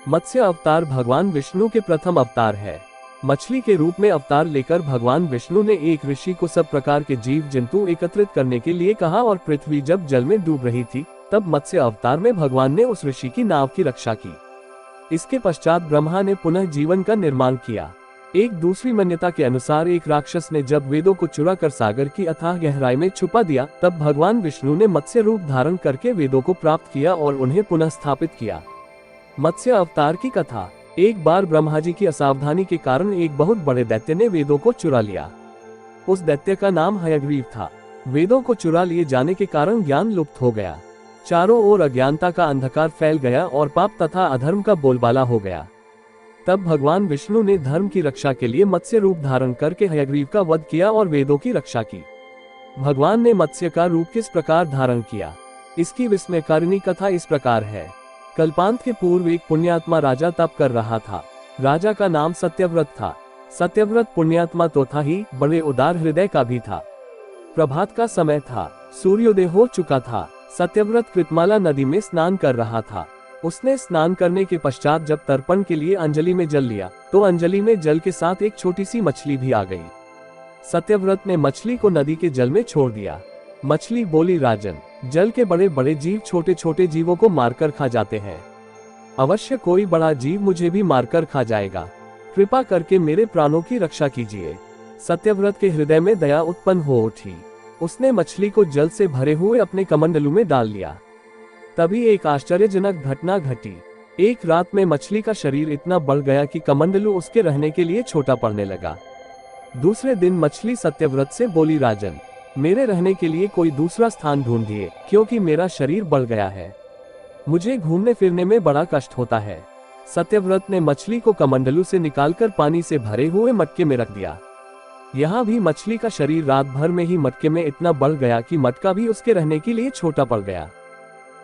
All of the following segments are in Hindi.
मत्स्य अवतार भगवान विष्णु के प्रथम अवतार है। मछली के रूप में अवतार लेकर भगवान विष्णु ने एक ऋषि को सब प्रकार के जीव जंतु एकत्रित करने के लिए कहा और पृथ्वी जब जल में डूब रही थी तब मत्स्य अवतार में भगवान ने उस ऋषि की नाव की रक्षा की। इसके पश्चात ब्रह्मा ने पुनः जीवन का निर्माण किया। एक दूसरी मान्यता के अनुसार एक राक्षस ने जब वेदों को चुरा कर सागर की अथाह गहराई में छुपा दिया तब भगवान विष्णु ने मत्स्य रूप धारण करके वेदों को प्राप्त किया और उन्हें पुनः स्थापित किया। मत्स्य अवतार की कथा। एक बार ब्रह्मा जी की असावधानी के कारण एक बहुत बड़े दैत्य ने वेदों को चुरा लिया। उस दैत्य का नाम हयग्रीव था। वेदों को चुरा लिए जाने के कारण ज्ञान लुप्त हो गया। चारों ओर अज्ञानता का अंधकार फैल गया और पाप तथा अधर्म का बोलबाला हो गया। तब भगवान विष्णु ने धर्म की रक्षा के लिए मत्स्य रूप धारण करके हयग्रीव का वध किया और वेदों की रक्षा की। भगवान ने मत्स्य का रूप किस प्रकार धारण किया, इसकी विस्मयकारिणी कथा इस प्रकार है। कल्पांत के पूर्व एक पुण्यात्मा राजा तप कर रहा था। राजा का नाम सत्यव्रत था। सत्यव्रत पुण्यात्मा तो था ही, बड़े उदार हृदय का भी था। प्रभात का समय था, सूर्योदय हो चुका था। सत्यव्रत कृतमाला नदी में स्नान कर रहा था। उसने स्नान करने के पश्चात जब तर्पण के लिए अंजलि में जल लिया तो अंजलि में जल के साथ एक छोटी सी मछली भी आ गई। सत्यव्रत ने मछली को नदी के जल में छोड़ दिया। मछली बोली, राजन, जल के बड़े बड़े जीव छोटे छोटे जीवों को मारकर खा जाते हैं। अवश्य कोई बड़ा जीव मुझे भी मारकर खा जाएगा। कृपा करके मेरे प्राणों की रक्षा कीजिए। सत्यव्रत के हृदय में दया उत्पन्न हो उठी। उसने मछली को जल से भरे हुए अपने कमंडलू में डाल लिया। तभी एक आश्चर्यजनक घटना घटी। एक रात में मछली का शरीर इतना बढ़ गया कि कमंडलू उसके रहने के लिए छोटा पड़ने लगा। दूसरे दिन मछली सत्यव्रत से बोली, राजन, मेरे रहने के लिए कोई दूसरा स्थान ढूंढिए, क्योंकि मेरा शरीर बढ़ गया है। मुझे घूमने फिरने में बड़ा कष्ट होता है। सत्यव्रत ने मछली को कमंडलू से निकालकर पानी से भरे हुए मटके में रख दिया। यहाँ भी मछली का शरीर रात भर में ही मटके में इतना बढ़ गया कि मटका भी उसके रहने के लिए छोटा पड़ गया।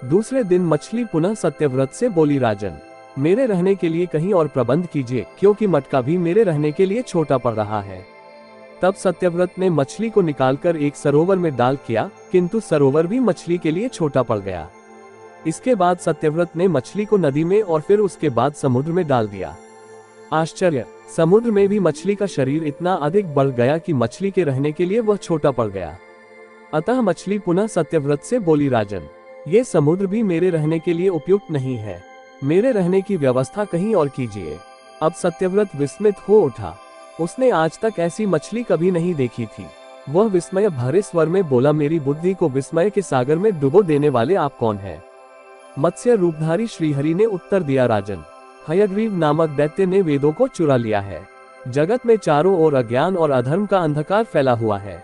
दूसरे दिन मछली पुनः सत्यव्रत से बोली, राजन, मेरे रहने के लिए कहीं और प्रबंध कीजिए, क्योंकि मटका भी मेरे रहने के लिए छोटा पड़ रहा है। तब सत्यव्रत ने मछली को निकालकर एक सरोवर में डाल किया, किंतु सरोवर भी मछली के लिए छोटा पड़ गया। इसके बाद सत्यव्रत ने मछली को नदी में और फिर उसके बाद समुद्र में डाल दिया। आश्चर्य, समुद्र में भी मछली का शरीर इतना अधिक बढ़ गया कि मछली के रहने के लिए वह छोटा पड़ गया। अतः मछली पुनः सत्यव्रत से बोली, राजन, ये समुद्र भी मेरे रहने के लिए उपयुक्त नहीं है। मेरे रहने की व्यवस्था कहीं और कीजिए। अब सत्यव्रत विस्मित हो उठा। उसने आज तक ऐसी मछली कभी नहीं देखी थी। वह विस्मय भरे स्वर में बोला, मेरी बुद्धि को विस्मय के सागर में डुबो देने वाले आप कौन हैं? मत्स्य रूपधारी श्रीहरि ने उत्तर दिया, राजन, हयग्रीव नामक दैत्य ने वेदों को चुरा लिया है। जगत में चारों ओर अज्ञान और अधर्म का अंधकार फैला हुआ है।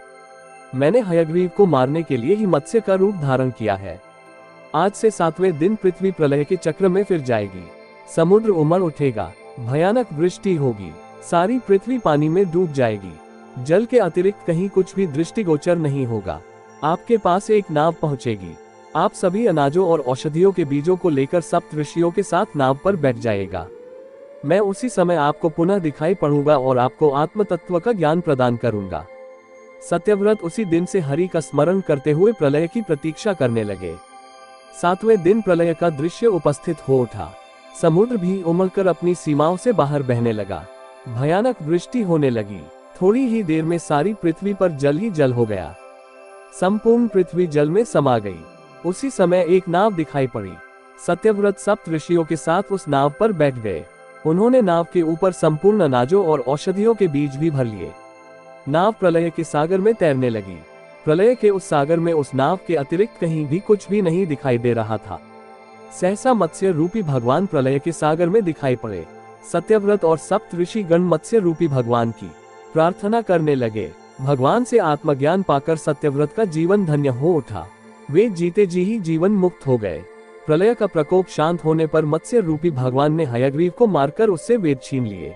मैंने हयग्रीव को मारने के लिए ही मत्स्य का रूप धारण किया है। आज से 7वें दिन पृथ्वी प्रलय के चक्र में फिर जाएगी। समुद्र उमड़ उठेगा, भयानक वृष्टि होगी, सारी पृथ्वी पानी में डूब जाएगी। जल के अतिरिक्त कहीं कुछ भी दृष्टिगोचर नहीं होगा। आपके पास एक नाव पहुंचेगी। आप सभी अनाजों और औषधियों के बीजों को लेकर सप्त ऋषियों के साथ नाव पर बैठ जाएगा। मैं उसी समय आपको पुनः दिखाई पड़ूंगा और आपको आत्म तत्व का ज्ञान प्रदान करूंगा। सत्यव्रत उसी दिन से हरि का स्मरण करते हुए प्रलय की प्रतीक्षा करने लगे। 7वें दिन प्रलय का दृश्य उपस्थित हो उठा। समुद्र भी उमड़कर अपनी सीमाओं से बाहर बहने लगा। भयानक वृष्टि होने लगी। थोड़ी ही देर में सारी पृथ्वी पर जल ही जल हो गया। संपूर्ण पृथ्वी जल में समा गई। उसी समय एक नाव दिखाई पड़ी। सत्यव्रत सप्त ऋषियों के साथ उस नाव पर बैठ गए। उन्होंने नाव के ऊपर संपूर्ण अनाजों और औषधियों के बीज भी भर लिए। नाव प्रलय के सागर में तैरने लगी। प्रलय के उस सागर में उस नाव के अतिरिक्त कहीं भी कुछ भी नहीं दिखाई दे रहा था। सहसा मत्स्य रूपी भगवान प्रलय के सागर में दिखाई पड़े। सत्यव्रत और सप्त ऋषि गण मत्स्य रूपी भगवान की प्रार्थना करने लगे। भगवान से आत्मज्ञान पाकर सत्यव्रत का जीवन धन्य हो उठा। वे जीते जी ही जीवन मुक्त हो गए। प्रलय का प्रकोप शांत होने पर मत्स्य रूपी भगवान ने हयग्रीव को मारकर उससे वेद छीन लिए।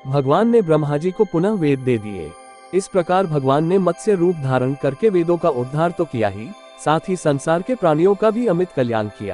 भगवान ने ब्रह्मा जी को पुनः वेद दे दिए। इस प्रकार भगवान ने मत्स्य रूप धारण करके वेदों का उद्धार तो किया ही, साथ ही संसार के प्राणियों का भी अमित कल्याण किया।